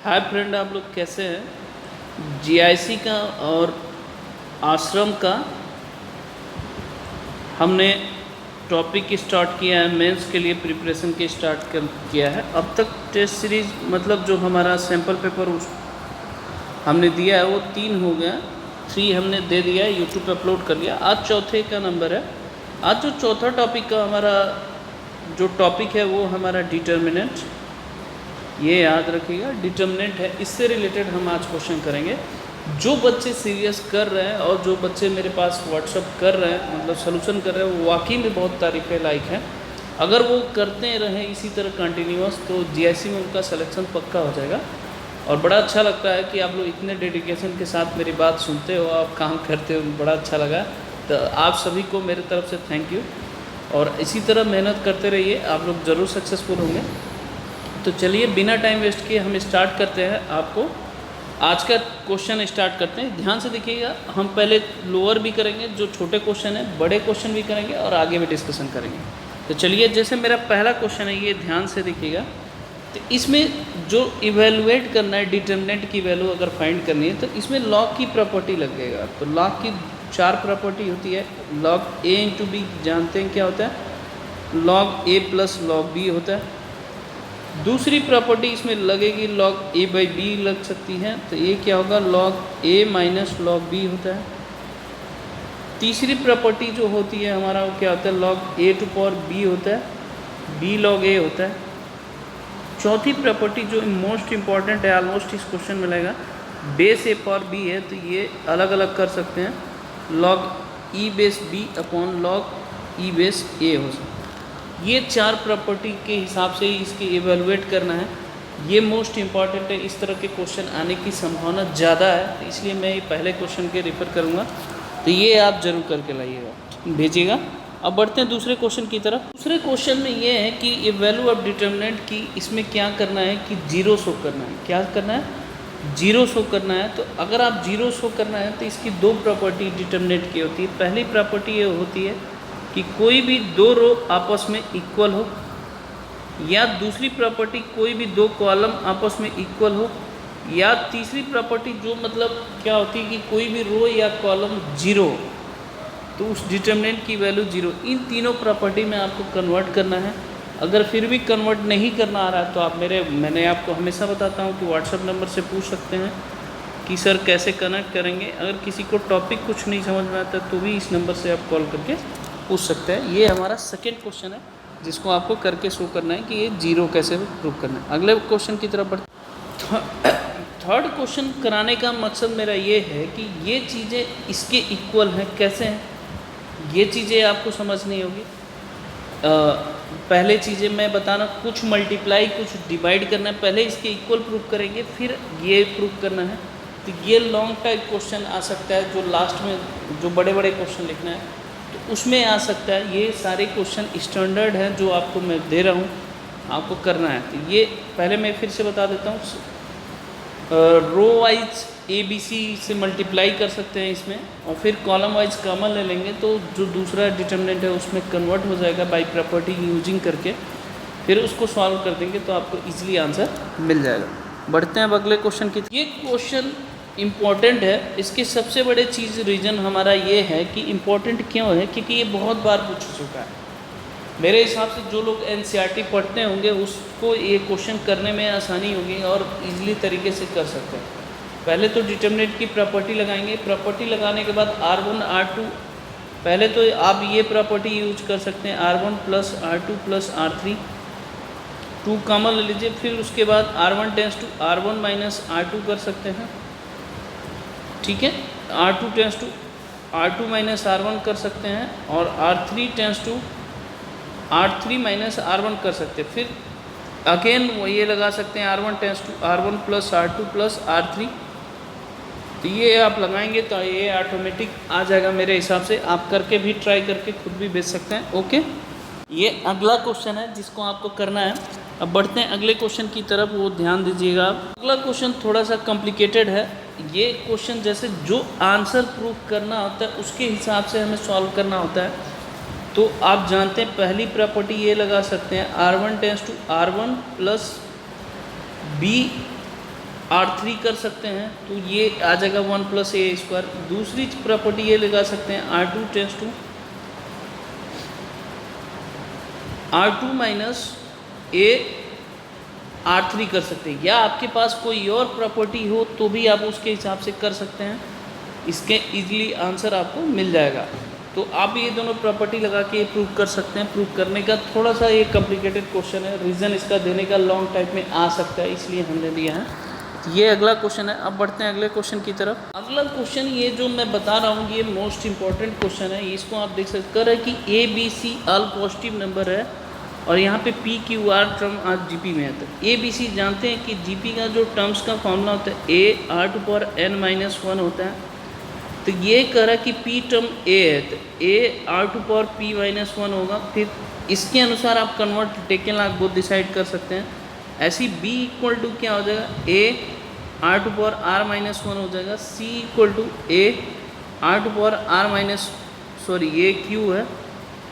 Hi friend, आप लोग कैसे हैं। जीआईसी का और आश्रम का हमने टॉपिक स्टार्ट किया है। मेंस के लिए प्रिपरेशन के किया है। अब तक टेस्ट सीरीज मतलब जो हमारा सैम्पल पेपर हमने दिया है वो 3 हो गया। 3 हमने दे दिया है, यूट्यूब पे अपलोड कर लिया। आज चौथे का नंबर है। आज जो चौथा टॉपिक का हमारा जो टॉपिक है वो हमारा डिटर्मिनेंट, ये याद रखिएगा, डिटर्मिनेंट है। इससे रिलेटेड हम आज क्वेश्चन करेंगे। जो बच्चे सीरियस कर रहे हैं और जो बच्चे मेरे पास व्हाट्सअप कर रहे हैं, मतलब सलूशन कर रहे हैं, वो वाकई में बहुत तारीफ़ लायक है। अगर वो करते रहें इसी तरह कंटिन्यूअस तो जीआईसी में उनका सिलेक्शन पक्का हो जाएगा। और बड़ा अच्छा लगता है कि आप लोग इतने डेडिकेशन के साथ मेरी बात सुनते हो, आप काम करते हो, बड़ा अच्छा लगा। तो आप सभी को मेरे तरफ से थैंक यू, और इसी तरह मेहनत करते रहिए, आप लोग ज़रूर सक्सेसफुल होंगे। तो चलिए बिना टाइम वेस्ट किए हम स्टार्ट करते हैं। आपको आज का क्वेश्चन स्टार्ट करते हैं। ध्यान से देखिएगा, हम पहले लोअर भी करेंगे, जो छोटे क्वेश्चन हैं, बड़े क्वेश्चन भी करेंगे और आगे भी डिस्कशन करेंगे। तो चलिए, जैसे मेरा पहला क्वेश्चन है, ये ध्यान से देखिएगा। तो इसमें जो इवेलुएट करना है, डिटर्मिनेंट की वैल्यू अगर फाइंड करनी है, तो इसमें लॉग की प्रॉपर्टी लगेगा। तो लॉग की 4 प्रॉपर्टी होती है। लॉग ए इंटू बी जानते हैं क्या होता है, लॉग ए प्लस लॉग बी होता है। दूसरी प्रॉपर्टी इसमें लगेगी, लॉग ए बाई बी लग सकती है। तो ये क्या होगा, लॉग ए माइनस लॉग बी होता है। तीसरी प्रॉपर्टी जो होती है हमारा, वो क्या होता है, log a to power b होता है, बी लॉग ए होता है। चौथी प्रॉपर्टी जो मोस्ट इम्पॉर्टेंट है, ऑलमोस्ट इस क्वेश्चन में लगेगा, बेस ए पावर बी है। तो ये अलग अलग कर सकते हैं, log e base b upon log e base a हो सकता है। ये 4 प्रॉपर्टी के हिसाब से इसके इवेलुएट करना है। ये मोस्ट इम्पॉर्टेंट है, इस तरह के क्वेश्चन आने की संभावना ज़्यादा है, तो इसलिए मैं ये पहले क्वेश्चन के रेफर करूँगा। तो ये आप जरूर करके लाइएगा, भेजिएगा। अब बढ़ते हैं दूसरे क्वेश्चन की तरफ। दूसरे क्वेश्चन में ये है कि ये वैल्यू ऑफ डिटर्मिनेंट की इसमें क्या करना है कि 0 शो करना है। क्या करना है, 0 शो करना है। तो अगर आप 0 शो करना है तो इसकी 2 प्रॉपर्टी डिटर्मिनेंट की होती है। पहली प्रॉपर्टी ये होती है कि कोई भी 2 रो आपस में इक्वल हो, या दूसरी प्रॉपर्टी कोई भी 2 कॉलम आपस में इक्वल हो, या तीसरी प्रॉपर्टी जो मतलब क्या होती है कि कोई भी रो या कॉलम 0 हो तो उस डिटर्मिनेंट की वैल्यू 0। इन तीनों प्रॉपर्टी में आपको कन्वर्ट करना है। अगर फिर भी कन्वर्ट नहीं करना आ रहा है तो आप मैंने आपको हमेशा बताता हूँ कि व्हाट्सएप नंबर से पूछ सकते हैं कि सर कैसे कनेक्ट करेंगे। अगर किसी को टॉपिक कुछ नहीं समझ में आता तो भी इस नंबर से आप कॉल करके पूछ सकते हैं। ये हमारा सेकेंड क्वेश्चन है जिसको आपको करके शो करना है कि ये 0 कैसे प्रूव करना है। अगले क्वेश्चन की तरफ बढ़ते। थर्ड क्वेश्चन कराने का मकसद मेरा ये है कि ये चीज़ें इसके इक्वल हैं। कैसे हैं ये चीज़ें आपको समझनी होगी। पहले चीज़ें मैं बताना, कुछ मल्टीप्लाई कुछ डिवाइड करना है। पहले इसके इक्वल प्रूफ करेंगे, फिर ये प्रूफ करना है। तो ये लॉन्ग टाइप क्वेश्चन आ सकता है, जो लास्ट में जो बड़े बड़े क्वेश्चन लिखना है तो उसमें आ सकता है। ये सारे क्वेश्चन स्टैंडर्ड हैं जो आपको मैं दे रहा हूँ, आपको करना है। तो ये पहले मैं फिर से बता देता हूँ। रो वाइज ABC से मल्टीप्लाई कर सकते हैं इसमें, और फिर कॉलम वाइज कॉमन ले लेंगे तो जो दूसरा डिटर्मिनेंट है उसमें कन्वर्ट हो जाएगा बाय प्रॉपर्टी यूजिंग करके। फिर उसको सॉल्व कर देंगे तो आपको इजीली आंसर मिल जाएगा। बढ़ते हैं अब अगले क्वेश्चन की। ये क्वेश्चन इम्पॉर्टेंट है। इसके सबसे बड़े चीज़ रीज़न हमारा ये है कि इम्पॉर्टेंट क्यों है, क्योंकि ये बहुत बार पूछ चुका है। मेरे हिसाब से जो लोग NCERT पढ़ते होंगे उसको ये क्वेश्चन करने में आसानी होगी और इजीली तरीके से कर सकते हैं। पहले तो डिटर्मिनेंट की प्रॉपर्टी लगाएंगे। प्रॉपर्टी लगाने के बाद R1 R2, पहले तो आप ये प्रॉपर्टी यूज कर सकते हैं, R1 plus R2 plus R3, 2 common ले लीजिए। फिर उसके बाद R1 tense to R1 minus R2 कर सकते हैं, ठीक है। R2 tense to R2 minus R1 कर सकते हैं, और R3 tense to R3 minus R1 कर सकते हैं। फिर अगेन वो ये लगा सकते हैं R1 tense to R1 plus R2 plus R3। तो ये आप लगाएंगे तो ये ऑटोमेटिक आ जाएगा मेरे हिसाब से। आप करके भी ट्राई करके खुद भी भेज सकते हैं। ओके, ये अगला क्वेश्चन है जिसको आपको करना है। अब बढ़ते हैं अगले क्वेश्चन की तरफ, वो ध्यान दीजिएगा। अगला क्वेश्चन थोड़ा सा कॉम्प्लिकेटेड है। ये क्वेश्चन जैसे जो आंसर प्रूफ करना होता है उसके हिसाब से हमें सॉल्व करना होता है। तो आप जानते हैं पहली प्रॉपर्टी ये लगा सकते हैं, R1 tense to R1 plus B R3 कर सकते हैं, तो ये आ जाएगा 1 + a²। दूसरी प्रॉपर्टी ये लगा सकते हैं R2 tends to R2 - a R3 कर सकते हैं, या आपके पास कोई और प्रॉपर्टी हो तो भी आप उसके हिसाब से कर सकते हैं। इसके इजीली आंसर आपको मिल जाएगा। तो आप ये दोनों प्रॉपर्टी लगा के प्रूव कर सकते हैं। प्रूव करने का थोड़ा सा ये कॉम्प्लिकेटेड क्वेश्चन है, रीज़न इसका देने का लॉन्ग टाइप में आ सकता है, इसलिए हमने दिया है। ये अगला क्वेश्चन है। अब बढ़ते हैं अगले क्वेश्चन की तरफ। अगला क्वेश्चन ये जो मैं बता रहा हूँ ये मोस्ट इंपॉर्टेंट क्वेश्चन है। इसको आप देख सकते कर है कि ABC ऑल पॉजिटिव नंबर है और यहाँ पे PQR टर्म आज GP में है। तो ABC जानते हैं कि GP का जो टर्म्स का फॉर्मूला होता है A r⁻n - 1 होता है। तो ये कह रहा है कि P टर्म A है, तो A r⁻p - 1 होगा। फिर इसके अनुसार आप convert taken log both decide कर सकते हैं। ऐसी B = क्या हो जाएगा, A r⁻r - 1 हो जाएगा। C = A r⁻r - ये Q है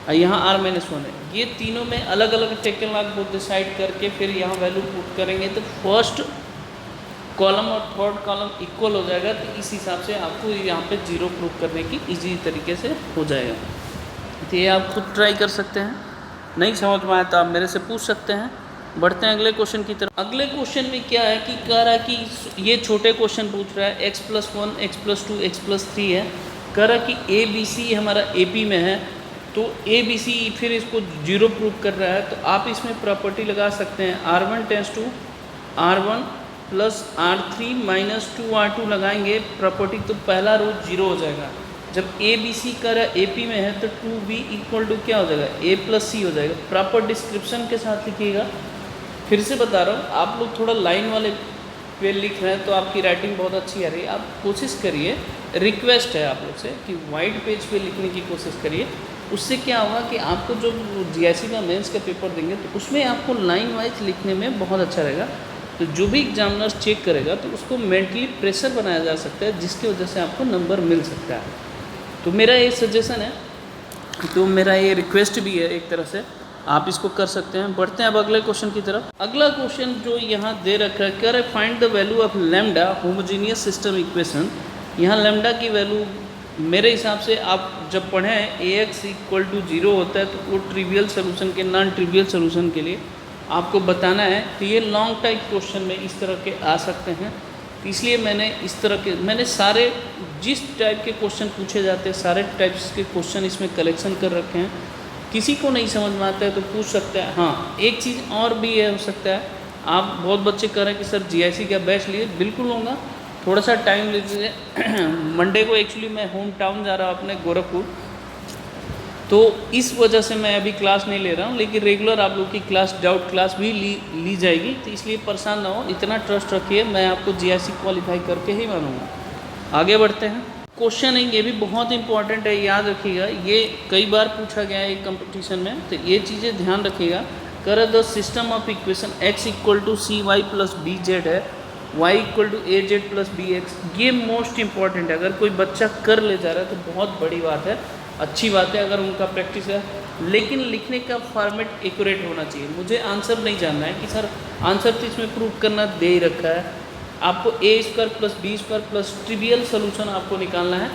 और यहाँ r-1 है। ये तीनों में अलग अलग टेकन लॉग बोथ डिसाइड करके फिर यहाँ वैल्यू पुट करेंगे तो फर्स्ट कॉलम और थर्ड कॉलम इक्वल हो जाएगा। तो इस हिसाब से आपको यहाँ पे 0 प्रूफ करने की इजी तरीके से हो जाएगा। तो ये आप खुद ट्राई कर सकते हैं, नहीं समझ में आया तो आप मेरे से पूछ सकते हैं। बढ़ते हैं अगले क्वेश्चन की तरफ। अगले क्वेश्चन में क्या है कि कह रहा है कि ये छोटे क्वेश्चन पूछ रहा है, x + 1 x + 2 x + 3 है। कह रहा है कि ABC हमारा AP में है, तो ABC फिर इसको 0 प्रूव कर रहा है। तो आप इसमें प्रॉपर्टी लगा सकते हैं R1 tends to R1 + R3 - 2R2 लगाएंगे प्रॉपर्टी, तो पहला रो 0 हो जाएगा। जब ABC का AP में है तो 2B = क्या हो जाएगा, A + C हो जाएगा। प्रॉपर डिस्क्रिप्शन के साथ लिखिएगा। फिर से बता रहा हूँ, आप लोग थोड़ा लाइन वाले पे लिख रहे हैं तो आपकी राइटिंग बहुत अच्छी आ रही है। आप कोशिश करिए, रिक्वेस्ट है आप लोग से कि वाइट पेज पे लिखने की कोशिश करिए। उससे क्या होगा कि आपको जो GIC का मेंस का पेपर देंगे तो उसमें आपको लाइन वाइज लिखने में बहुत अच्छा रहेगा। तो जो भी एग्जामिनर चेक करेगा तो उसको मेंटली प्रेशर बनाया जा सकता है, जिसकी वजह से आपको नंबर मिल सकता है। तो मेरा ये सजेशन है, तो मेरा ये रिक्वेस्ट भी है एक तरह से, आप इसको कर सकते हैं। बढ़ते हैं अब अगले क्वेश्चन की तरफ। अगला क्वेश्चन जो यहाँ दे रखा है, कह रहा है find the value of lambda homogeneous system equation. यहाँ लैम्डा की वैल्यू मेरे हिसाब से आप जब पढ़ें AX = 0 होता है तो वो ट्रिवियल सोल्यूशन के, नॉन ट्रिवियल सोल्यूशन के लिए आपको बताना है। तो ये लॉन्ग टाइप क्वेश्चन में इस तरह के आ सकते हैं, तो इसलिए मैंने सारे जिस टाइप के क्वेश्चन पूछे जाते हैं सारे टाइप्स के क्वेश्चन इसमें कलेक्शन कर रखे हैं। किसी को नहीं समझ में आता है तो पूछ सकता है। हाँ, एक चीज़ और भी है, हो सकता है आप बहुत बच्चे कह रहे हैं कि सर GIC का बैच लिए, बिल्कुल लूँगा, थोड़ा सा टाइम लीजिए। मंडे को एक्चुअली मैं होम टाउन जा रहा हूँ अपने गोरखपुर, तो इस वजह से मैं अभी क्लास नहीं ले रहा हूँ, लेकिन रेगुलर आप लोग की क्लास, डाउट क्लास भी ली जाएगी। तो इसलिए परेशान ना हो, इतना ट्रस्ट रखिए, मैं आपको GIC क्वालिफाई करके ही मानूंगा। आगे बढ़ते हैं। क्वेश्चन है, ये भी बहुत इंपॉर्टेंट है, याद रखिएगा, ये कई बार पूछा गया है कंपटीशन में, तो ये चीज़ें ध्यान रखिएगा। कर the system of equation x = CY + BZ है, y = AZ + BX। ये मोस्ट इंपॉर्टेंट है। अगर कोई बच्चा कर ले जा रहा है तो बहुत बड़ी बात है, अच्छी बात है अगर उनका प्रैक्टिस है, लेकिन लिखने का फॉर्मेट एक्यूरेट होना चाहिए। मुझे आंसर नहीं जानना है कि सर आंसर तो इसमें प्रूव करना दे ही रखा है। आपको A² + B² + ट्रिवियल सोल्यूशन आपको निकालना है।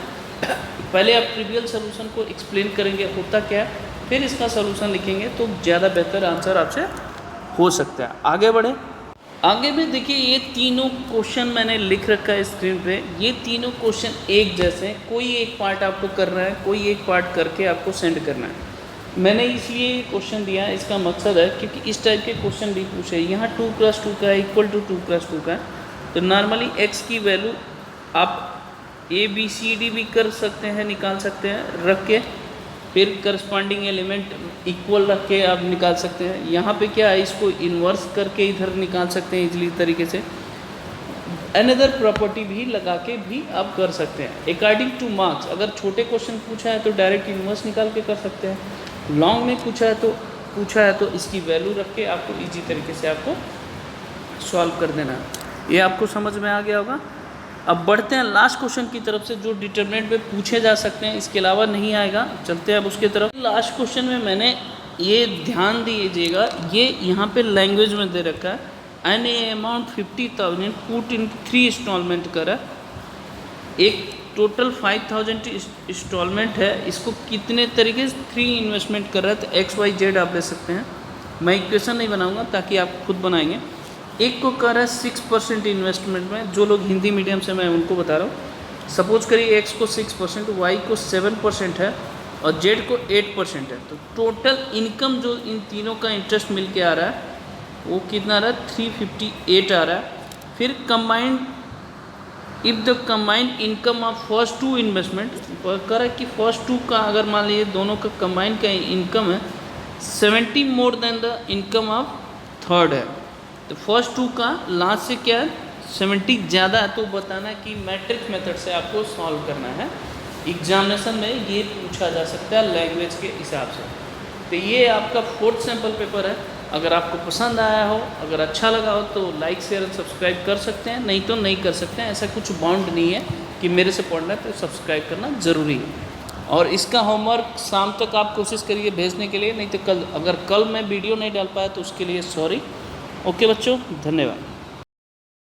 पहले आप ट्रिवियल सोल्यूशन को एक्सप्लेन करेंगे होता क्या है, फिर इसका सोल्यूशन लिखेंगे तो ज़्यादा बेहतर आंसर आपसे हो सकता है। आगे बढ़े। आगे में देखिए, ये तीनों क्वेश्चन मैंने लिख रखा है स्क्रीन पे। ये तीनों क्वेश्चन एक जैसे, कोई एक पार्ट आपको करना है, कोई एक पार्ट करके आपको सेंड करना है। मैंने इसलिए क्वेश्चन दिया है, इसका मकसद है क्योंकि इस टाइप के क्वेश्चन भी पूछे। यहाँ 2 + 2 का = 2 + 2 का, तो नॉर्मली x की वैल्यू आप ABCD भी कर सकते हैं, निकाल सकते हैं रख के, फिर करस्पॉन्डिंग एलिमेंट इक्वल रख के आप निकाल सकते हैं। यहाँ पे क्या है, इसको इन्वर्स करके इधर निकाल सकते हैं इजली तरीके से। अनदर प्रॉपर्टी भी लगा के भी आप कर सकते हैं अकॉर्डिंग टू मार्क्स। अगर छोटे क्वेश्चन पूछा है तो डायरेक्ट इन्वर्स निकाल के कर सकते हैं। लॉन्ग में पूछा है तो इसकी वैल्यू रख के आपको ईजी तरीके से आपको सॉल्व कर देना है। ये आपको समझ में आ गया होगा। अब बढ़ते हैं लास्ट क्वेश्चन की तरफ से, जो डिटरमिनेंट में पूछे जा सकते हैं, इसके अलावा नहीं आएगा। चलते हैं अब उसके तरफ। लास्ट क्वेश्चन में मैंने ये ध्यान दीजिएगा, ये यहाँ पे लैंग्वेज में दे रखा है and a amount 50,000 put in 3 installment करा। एक टोटल 5,000 इंस्टॉलमेंट है, इसको कितने तरीके से 3 इन्वेस्टमेंट कर रहा है, तो XYZ आप ले सकते हैं। मैं इक्वेशन नहीं बनाऊंगा ताकि आप खुद बनाएंगे। एक को कर रहा है 6% इन्वेस्टमेंट में, जो लोग हिंदी मीडियम से मैं उनको बता रहा हूँ। सपोज करिए X को 6%, Y को 7% है और Z को 8% है। तो टोटल इनकम जो इन तीनों का इंटरेस्ट मिल के आ रहा है वो कितना आ रहा है, 358 आ रहा है। फिर combined, if the combined income of first 2 investment कर है कि फर्स्ट 2 का अगर मान लीजिए दोनों का कंबाइंड का इनकम है 70 more than the income of third है, तो फर्स्ट 2 का लास्ट से क्या है 70 ज़्यादा है, तो बताना कि मैट्रिक्स मेथड से आपको सॉल्व करना है। एग्जामिनेशन में ये पूछा जा सकता है लैंग्वेज के हिसाब से। तो ये आपका 4th सैम्पल पेपर है। अगर आपको पसंद आया हो, अगर अच्छा लगा हो तो लाइक शेयर और सब्सक्राइब कर सकते हैं, नहीं तो नहीं कर सकते हैं। ऐसा कुछ बाउंड नहीं है कि मेरे से पढ़ना है तो सब्सक्राइब करना ज़रूरी है। और इसका होमवर्क शाम तक आप कोशिश करिए भेजने के लिए, नहीं तो कल, अगर कल मैं वीडियो नहीं डाल पाया तो उसके लिए सॉरी। ओके बच्चों, धन्यवाद।